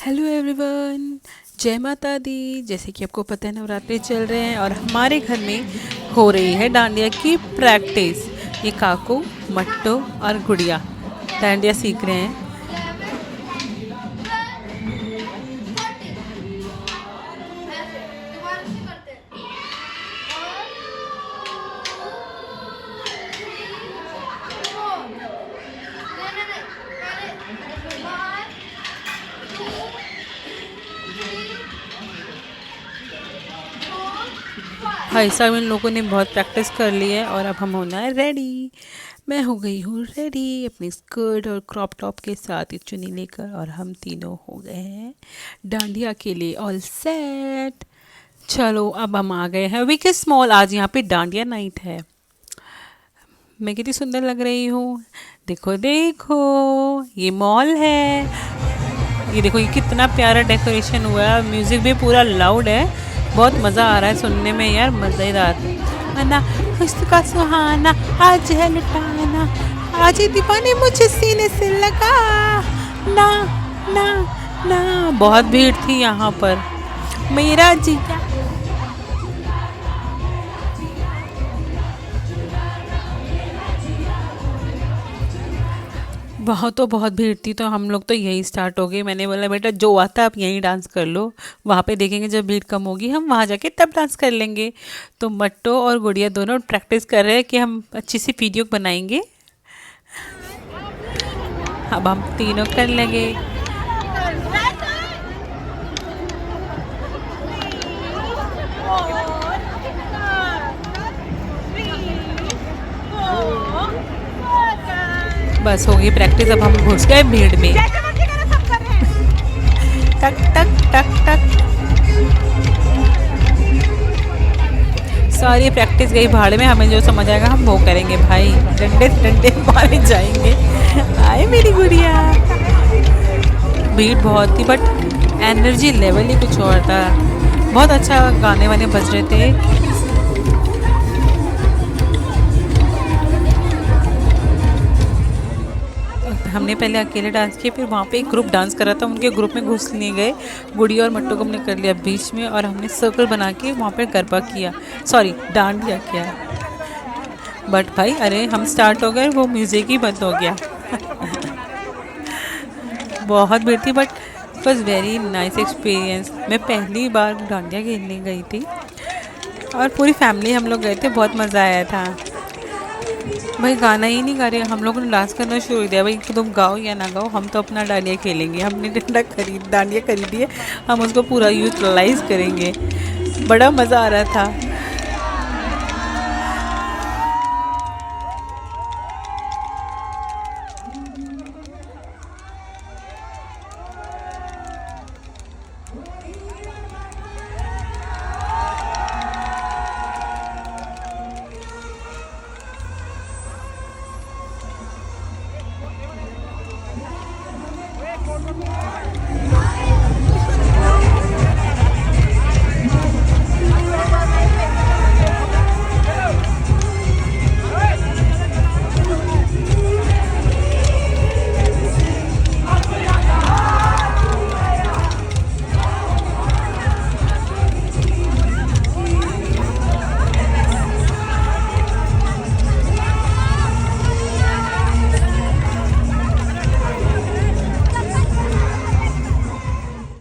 Hello everyone, जय माता दी। जैसे कि आपको पता है नवरात्रि चल रहे हैं और हमारे घर में हो रही है डांडिया की प्रैक्टिस। ये काकू, मट्टू और गुड़िया डांडिया सीख रहे हैं। भाई साहब, इन लोगों ने बहुत प्रैक्टिस कर ली है और अब हम होना है रेडी। मैं हो गई हूँ रेडी अपनी स्कर्ट और क्रॉप टॉप के साथ, ये चुन्नी लेकर, और हम तीनों हो गए हैं डांडिया के लिए ऑल सेट। चलो अब हम आ गए हैं वीके स्मॉल। आज यहाँ पे डांडिया नाइट है। मैं कितनी सुंदर लग रही हूँ। देखो देखो, ये मॉल है। ये देखो, ये कितना प्यारा डेकोरेशन हुआ है। म्यूजिक भी पूरा लाउड है। बहुत मज़ा आ रहा है सुनने में यार, मज़ेदार। आना खुश का सुहाना, आज है लुटाना, आज ही दीवाने मुझे सीने से लगा ना ना ना। बहुत भीड़ थी यहाँ पर। मेरा जीजा। वहाँ तो बहुत भीड़ थी, तो हम लोग तो यहीं स्टार्ट हो गए। मैंने बोला बेटा जो आता है आप यहीं डांस कर लो, वहाँ पे देखेंगे जब भीड़ कम होगी हम वहाँ जाके तब डांस कर लेंगे। तो मट्टो और गुड़िया दोनों प्रैक्टिस कर रहे हैं कि हम अच्छी सी वीडियो बनाएंगे। अब हम तीनों कर लेंगे। बस हो गई प्रैक्टिस, अब हम घुस गए भीड़ में। टक टक टक टक। सारी प्रैक्टिस गई भाड़ में। हमें जो समझ आएगा हम वो करेंगे भाई। डंडे डंडे मारे जाएंगे। आए मेरी गुड़िया। भीड़ बहुत थी बट एनर्जी लेवल ही कुछ और था। बहुत अच्छा गाने वाने बज रहे थे। हमने पहले अकेले डांस किया, फिर वहाँ पे एक ग्रुप डांस कर रहा था, उनके ग्रुप में घुस लिए गए। गुड़िया और मट्टू को हमने कर लिया बीच में और हमने सर्कल बना के वहाँ पे गरबा किया, सॉरी डांडिया किया। बट भाई अरे हम स्टार्ट हो गए, वो म्यूज़िक ही बंद हो गया। बहुत भीड़ थी but it was very nice experience. मैं पहली बार डांडिया खेलने गई थी और पूरी फैमिली हम लोग गए थे। बहुत मज़ा आया था। भाई गाना ही नहीं गा रहे, हम लोगों ने डांस करना शुरू कर दिया। भाई तुम गाओ या ना गाओ, हम तो अपना डांडिया खेलेंगे। हमने डांडिया खरीदी है, हम उसको पूरा यूटिलाइज करेंगे। बड़ा मज़ा आ रहा था।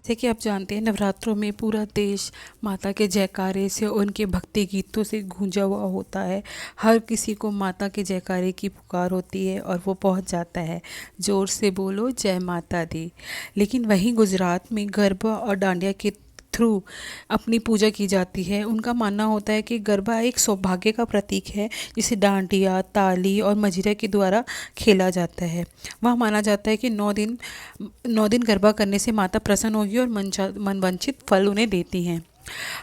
जैसे कि आप जानते हैं नवरात्रों में पूरा देश माता के जयकारे से, उनके भक्ति गीतों से गूंजा हुआ होता है। हर किसी को माता के जयकारे की पुकार होती है और वो पहुंच जाता है। ज़ोर से बोलो जय माता दी। लेकिन वहीं गुजरात में गरबा और डांडिया के थ्रू अपनी पूजा की जाती है। उनका मानना होता है कि गरबा एक सौभाग्य का प्रतीक है, जिसे डांडिया, ताली और मजीरा के द्वारा खेला जाता है। वह माना जाता है कि 9 दिन गरबा करने से माता प्रसन्न होगी और मनवांछित फल उन्हें देती हैं।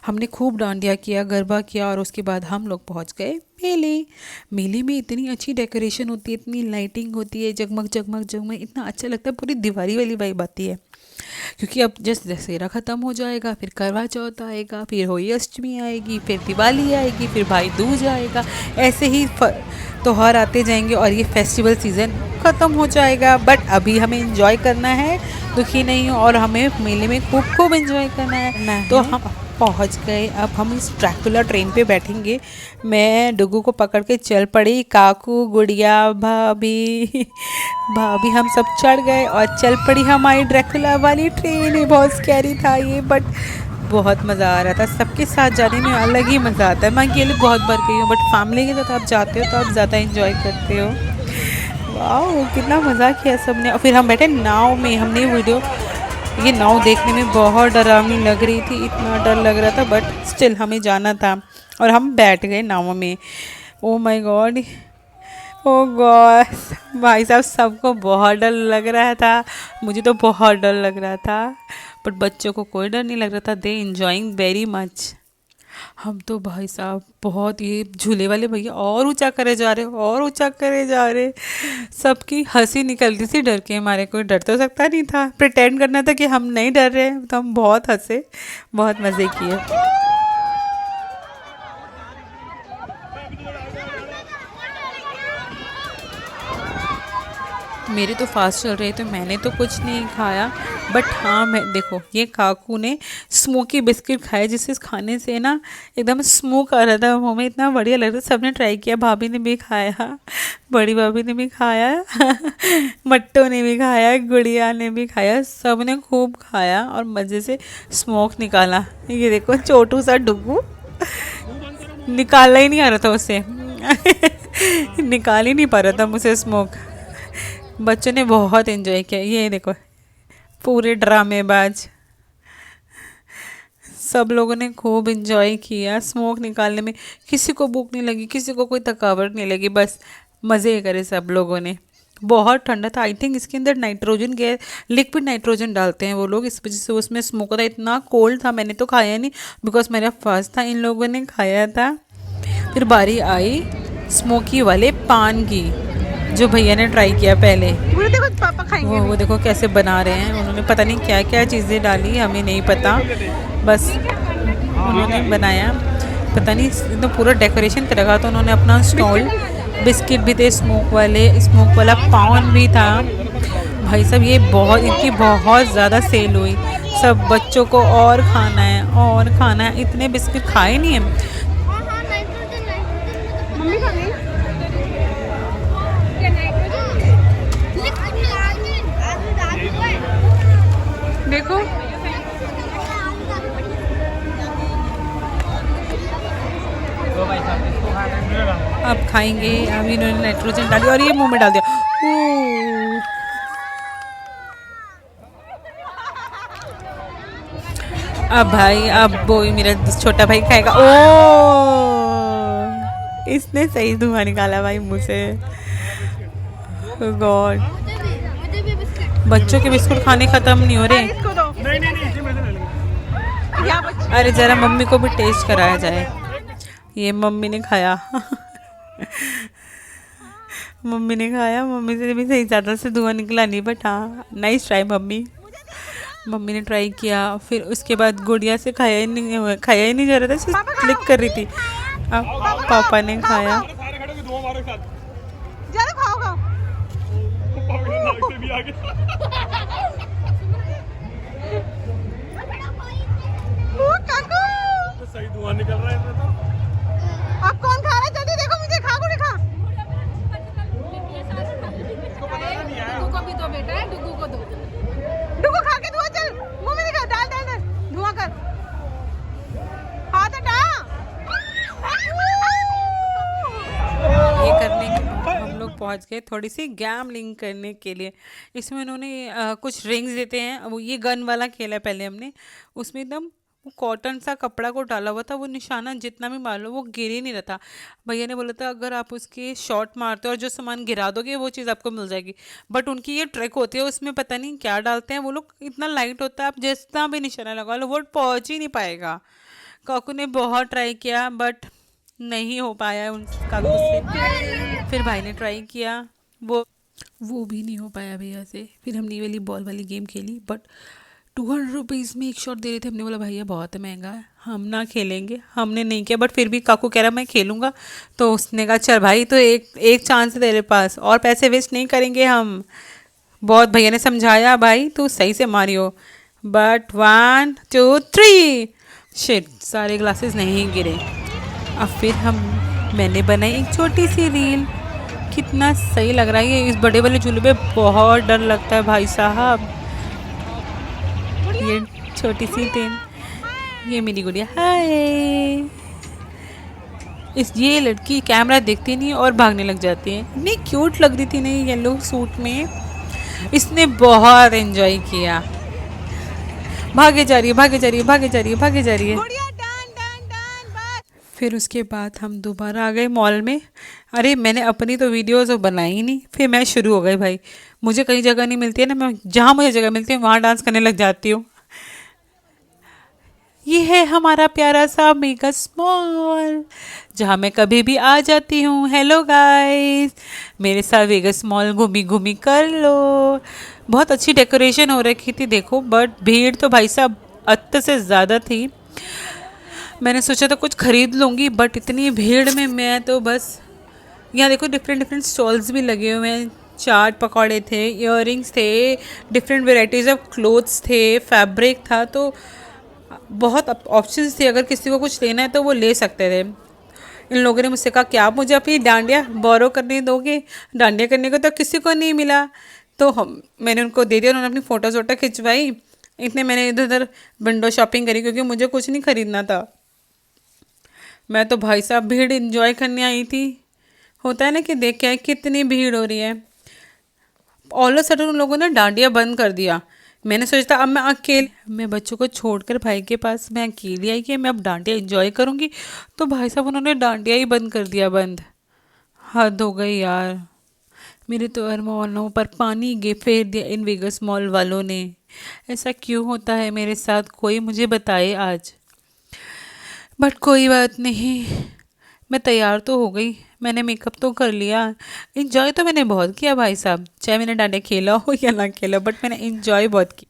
हमने खूब डांडिया किया, गरबा किया और उसके बाद हम लोग पहुंच गए मेले। मेले में इतनी अच्छी डेकोरेशन होती है, इतनी लाइटिंग होती है, जगमग जगमग जगमग, इतना अच्छा लगता है। पूरी दिवाली वाली वाइब आती है। क्योंकि अब जैसे दशहरा ख़त्म हो जाएगा, फिर करवा चौथ आएगा, फिर होली अष्टमी आएगी, फिर दिवाली आएगी, फिर भाई दूज आएगा। ऐसे ही त्योहार आते जाएंगे और ये फेस्टिवल सीज़न ख़त्म हो जाएगा। बट अभी हमें इंजॉय करना है, दुखी नहीं हो, और हमें मेले में खूब खूब इंजॉय करना है। तो हम पहुंच गए। अब हम इस ड्रैकुला ट्रेन पे बैठेंगे। मैं डुगू को पकड़ के चल पड़ी, काकू, गुड़िया, भाभी भाभी हम सब चढ़ गए और चल पड़ी हमारी ड्रैकुला वाली ट्रेन। ये बहुत स्कैरी था ये, बट बहुत मज़ा आ रहा था। सबके साथ जाने में अलग ही मज़ा आता है। मैं अकेले बहुत बार गई हूँ, बट फैमिली के साथ आप जाते हो तो आप ज़्यादा इंजॉय करते हो। वाह, कितना मज़ा किया सबने। और फिर हम बैठे नाव में। हमने वीडियो, ये नाव देखने में बहुत डरावनी लग रही थी, इतना डर लग रहा था, बट स्टिल हमें जाना था और हम बैठ गए नाव में। Oh my god, oh god भाई साहब, सबको बहुत डर लग रहा था। मुझे तो बहुत डर लग रहा था, बट बच्चों को कोई डर नहीं लग रहा था। दे इंजॉइंग वेरी मच। हम तो भाई साहब बहुत, ये झूले वाले भैया और ऊंचा करे जा रहे, और ऊंचा करे जा रहे। सबकी हंसी निकलती थी डर के मारे। कोई डर तो सकता नहीं था, प्रिटेंड करना था कि हम नहीं डर रहे। तो हम बहुत हंसे, बहुत मज़े किए। मेरे तो फास्ट चल रहे थे, मैंने तो कुछ नहीं खाया। बट हाँ, मैं देखो, ये काकू ने स्मोकी बिस्किट खाए, जिससे खाने से ना एकदम स्मोक आ रहा था मुंह में, इतना बढ़िया लग रहा था। सबने ट्राई किया, भाभी ने भी खाया, बड़ी भाभी ने भी खाया मट्टो ने भी खाया, गुड़िया ने भी खाया, सब ने खूब खाया और मज़े से स्मोक निकाला। ये देखो छोटू सा डुग्गू, निकालना ही नहीं आ रहा था उसे निकाल ही नहीं पा रहा था मुझसे स्मोक। बच्चों ने बहुत एंजॉय किया। ये देखो, पूरे ड्रामेबाज, सब लोगों ने खूब एंजॉय किया स्मोक निकालने में। किसी को भूख नहीं लगी, किसी को कोई थकावट नहीं लगी, बस मज़े करे सब लोगों ने। बहुत ठंडा था। आई थिंक इसके अंदर नाइट्रोजन गैस, लिक्विड नाइट्रोजन डालते हैं वो लोग, इस वजह से उसमें स्मोक होता है। इतना कोल्ड था, मैंने तो खाया नहीं बिकॉज मेरा फर्स्ट था, इन लोगों ने खाया था। फिर बारी आई स्मोकी वाले पान की, जो भैया ने ट्राई किया पहले। वो देखो पापा खाएंगे। वो देखो कैसे बना रहे हैं उन्होंने, पता नहीं क्या क्या चीज़ें डाली, हमें नहीं पता, बस उन्होंने बनाया। पता नहीं तो पूरा डेकोरेशन कर रखा था उन्होंने अपना स्टॉल। बिस्किट भी थे स्मोक वाले, स्मोक वाला पान भी था। भाई साहब, ये बहुत, इनकी बहुत ज़्यादा सेल हुई। सब बच्चों को और खाना है और खाना है, इतने बिस्किट खाए नहीं है। देखो अब खाएंगे। अभी इन्होंने नाइट्रोजन डाली और ये मुंह में डाल दिया। अब भाई, अब वो मेरा छोटा भाई खाएगा। ओ, इसने सही धुआं निकाला भाई मुंह से। गॉड, बच्चों के बिस्कुट खाने खत्म नहीं हो रहे। अरे जरा मम्मी को भी टेस्ट कराया जाए। ये मम्मी ने खाया मम्मी ने खाया, मम्मी से भी सही ज़्यादा से धुआं निकला नहीं, बट हाँ, नाइस ट्राई मम्मी। मम्मी ने ट्राई किया। फिर उसके बाद गुड़िया से खाया ही नहीं जा रहा था, सिर्फ क्लिक कर रही थी। अब पापा ने खाया। सही धुआं निकल रहा है इसमें तो। अब कौन खा रहा है? जल्दी देखो, मुझे खा को दिखा। डुगू को भी दो बेटा, डुगू को दो। डुगू खा के धुआं, चल मुंह में दिखा, डाल डाल डाल, धुआं कर, हाथ हटा। ये करने के बाद हम लोग पहुंच गए थोड़ी सी गैमलिंग करने के लिए। इसमें उन्होंने कुछ रिंग्स देते हैं। वो ये गन वाला खेला पहले हमने, उसमें एकदम वो कॉटन सा कपड़ा को डाला हुआ था, वो निशाना जितना भी मार लो वो गिर ही नहीं रहा था। भैया ने बोला था अगर आप उसके शॉट मारते हो और जो सामान गिरा दोगे वो चीज़ आपको मिल जाएगी। बट उनकी ये ट्रिक होती है, उसमें पता नहीं क्या डालते हैं वो लोग, इतना लाइट होता है आप जितना भी निशाना लगा लो वो पहुंच ही नहीं पाएगा। काकू ने बहुत ट्राई किया बट नहीं हो पाया उन काकू से। फिर भाई ने ट्राई किया, वो भी नहीं हो पाया भैया से। फिर हमने ये वाली बॉल वाली गेम खेली, बट 200 रुपीज़ में एक शॉट दे रहे थे। हमने बोला भैया बहुत महंगा है, हम ना खेलेंगे, हमने नहीं किया। बट फिर भी काकू कह रहा मैं खेलूँगा, तो उसने कहा चल भाई, तो एक एक चांस है तेरे पास, और पैसे वेस्ट नहीं करेंगे हम। बहुत भैया ने समझाया भाई तू सही से मारियो, बट 1 2 3 शिट, सारे ग्लासेस नहीं गिरे। अब फिर मैंने बनाई एक छोटी सी रील। कितना सही लग रहा है ये, इस बड़े वाले झूले पे बहुत डर लगता है भाई साहब। ये छोटी सी ट्रेन, ये मेरी गुड़िया, हाय। ये लड़की कैमरा देखती नहीं और भागने लग जाती है। इतनी क्यूट लग रही थी ना ये येलो सूट में, इसने बहुत एंजॉय किया। भागे जा रही है, भागे जा रही है, भागे जा रही है, भागे जा रही है। फिर उसके बाद हम दोबारा आ गए मॉल में। अरे मैंने अपनी तो वीडियोस बनाई ही नहीं, फिर मैं शुरू हो गई भाई। मुझे कहीं जगह नहीं मिलती है ना, मैं जहाँ मुझे जगह मिलती है वहाँ डांस करने लग जाती हूँ। ये है हमारा प्यारा सा मेगा मॉल, जहाँ मैं कभी भी आ जाती हूँ। हेलो गाइस, मेरे साथ वेगस मॉल घूमी घूमी कर लो। बहुत अच्छी डेकोरेशन हो रखी थी देखो, बट भीड़ तो भाई साहब अत्त से ज़्यादा थी। मैंने सोचा था कुछ खरीद लूँगी, बट इतनी भीड़ में मैं तो बस, यहाँ देखो डिफरेंट डिफरेंट स्टॉल्स भी लगे हुए हैं। चाट पकौड़े थे, इयररिंग्स थे, डिफरेंट वेराइटीज़ ऑफ क्लोथ्स थे, फैब्रिक था, तो बहुत ऑप्शंस थे। अगर किसी को कुछ लेना है तो वो ले सकते थे। इन लोगों ने मुझसे कहा कि आप मुझे अपनी डांडिया बोरो करने दोगे, डांडिया करने को तो किसी को नहीं मिला। तो मैंने उनको दे दिया, उन्होंने अपनी फ़ोटोज़ वोटो खिंचवाई। इतने मैंने इधर उधर विंडो शॉपिंग करी, क्योंकि मुझे कुछ नहीं खरीदना था। मैं तो भाई साहब भीड़ इंजॉय करने आई थी। होता है ना कि देख के कितनी भीड़ हो रही है। ऑल ऑफ सडन उन लोगों ने डांडिया बंद कर दिया। मैंने सोचा अब मैं बच्चों को छोड़कर भाई के पास मैं अकेली आई कि मैं अब डांडिया एंजॉय करूंगी, तो भाई साहब उन्होंने डांडिया ही बंद कर दिया। बंद, हद हो गई यार। मेरे तो अरमानों पर पानी फेर दिया इन वेगस मॉल वालों ने। ऐसा क्यों होता है मेरे साथ, कोई मुझे बताए आज। बट कोई बात नहीं, मैं तैयार तो हो गई, मैंने मेकअप तो कर लिया। इंजॉय तो मैंने बहुत किया भाई साहब, चाहे मैंने डांडिया खेला हो या ना खेला, बट मैंने इंजॉय बहुत की।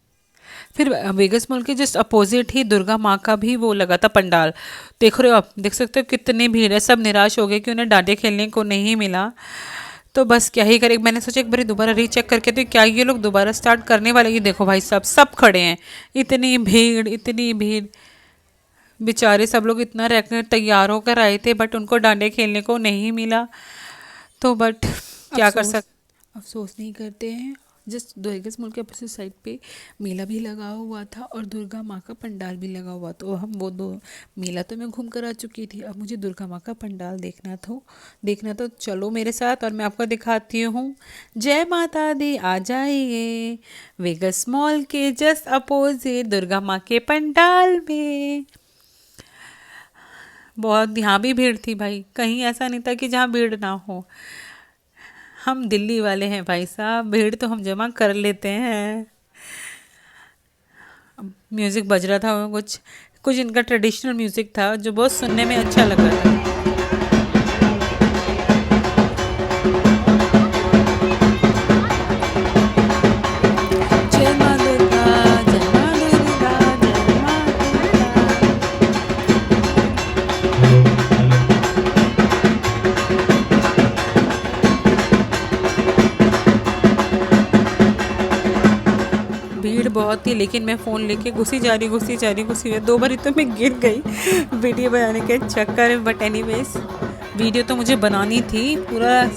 फिर वेगस मॉल के जस्ट अपोजिट ही दुर्गा माँ का भी वो लगा था पंडाल। देख रहे हो आप, देख सकते हो कितनी भीड़ है। सब निराश हो गए कि उन्हें डांडिया खेलने को नहीं मिला। तो बस क्या ही करें, मैंने सोचा एक बार दोबारा रीचेक करके तो क्या ये लोग दोबारा स्टार्ट करने वाले। ये देखो भाई साहब सब खड़े हैं, इतनी भीड़ इतनी भीड़। बेचारे सब लोग इतना तैयार होकर आए थे, बट उनको डांडिया खेलने को नहीं मिला। तो बट क्या कर सकते, अफसोस नहीं करते हैं। जस्ट वेगस मॉल के अपोजिट साइड पे मेला भी लगा हुआ था और दुर्गा माँ का पंडाल भी लगा हुआ। तो हम वो दो मेला तो मैं घूम कर आ चुकी थी, अब मुझे दुर्गा माँ का पंडाल देखना तो चलो मेरे साथ और मैं आपको दिखाती हूँ। जय माता दी, आ जाइए वेगस मॉल के जस्ट अपोजिट दुर्गा माँ के पंडाल में। बहुत यहाँ भी भीड़ थी भाई, कहीं ऐसा नहीं था कि जहाँ भीड़ ना हो। हम दिल्ली वाले हैं भाई साहब, भीड़ तो हम जमा कर लेते हैं। म्यूज़िक बज रहा था, कुछ कुछ इनका ट्रेडिशनल म्यूज़िक था जो बहुत सुनने में अच्छा लग रहा था। जय माँ दुर्गा, जय माँ दुर्गा, जय माँ दुर्गा। भीड़ बहुत थी, लेकिन मैं फ़ोन लेके घुसी जा रही। 2 बार तो मैं गिर गई वीडियो बनाने के चक्कर में। बट एनीवेज वीडियो तो मुझे बनानी थी, पूरा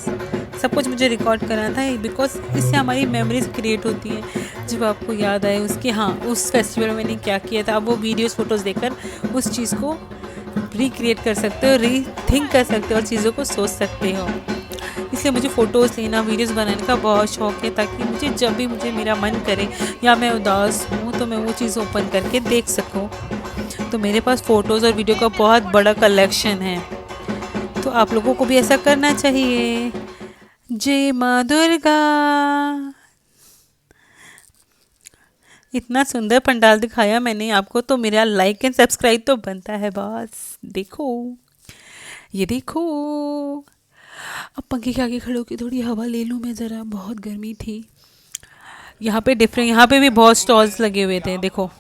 सब कुछ मुझे रिकॉर्ड करना था, बिकॉज इससे हमारी मेमोरीज क्रिएट होती हैं। जब आपको याद आए उसकी, हाँ उस फेस्टिवल में मैंने क्या किया था, आप वो वीडियोस फोटोज़ देखकर उस चीज़ को रिक्रिएट कर सकते हो, रीथिंक कर सकते हो और चीज़ों को सोच सकते हो। इसलिए मुझे फ़ोटोज़ लेना, वीडियोस बनाने का बहुत शौक़ है, ताकि मुझे जब भी मुझे मेरा मन करे या मैं उदास हूँ तो मैं वो चीज़ ओपन करके देख सकूँ। तो मेरे पास फ़ोटोज़ और वीडियो का बहुत बड़ा कलेक्शन है, तो आप लोगों को भी ऐसा करना चाहिए। जय माँ दुर्गा। इतना सुंदर पंडाल दिखाया मैंने आपको, तो मेरा लाइक एंड सब्सक्राइब तो बनता है बॉस। देखो ये देखो, अब पंखे के आगे खड़े होकर थोड़ी हवा ले लूँ मैं ज़रा, बहुत गर्मी थी। यहाँ पे डिफरेंट, यहाँ पे भी बहुत स्टॉल्स लगे हुए थे। देखो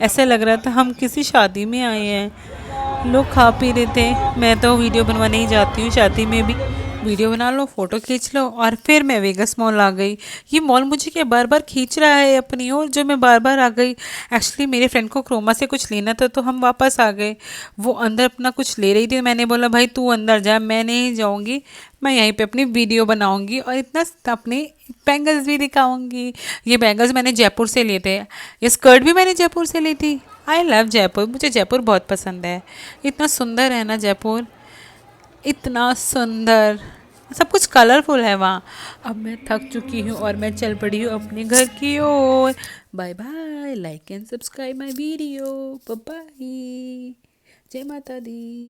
ऐसे लग रहा था हम किसी शादी में आए हैं। लोग खा पी रहे थे। मैं तो वीडियो बनवाने ही जाती हूँ, शादी में भी वीडियो बना लो, फ़ोटो खींच लो, और फिर मैं वेगस मॉल आ गई। ये मॉल मुझे क्या बार बार खींच रहा है अपनी ओर, जो मैं बार बार आ गई। एक्चुअली मेरे फ्रेंड को क्रोमा से कुछ लेना था तो हम वापस आ गए। वो अंदर अपना कुछ ले रही थी, मैंने बोला भाई तू अंदर जा, मैं नहीं जाऊँगी, मैं यहीं पे अपनी वीडियो बनाऊँगी और इतना अपने बैंगल्स भी दिखाऊँगी। ये बैंगल्स मैंने जयपुर से लिए थे, ये स्कर्ट भी मैंने जयपुर से ली थी। आई लव जयपुर, मुझे जयपुर बहुत पसंद है। इतना सुंदर है ना जयपुर, इतना सुंदर, सब कुछ कलरफुल है वहाँ। अब मैं थक चुकी हूँ और मैं चल पड़ी हूँ अपने घर की ओर। Bye bye, like and subscribe my video, bye bye, जय माता दी।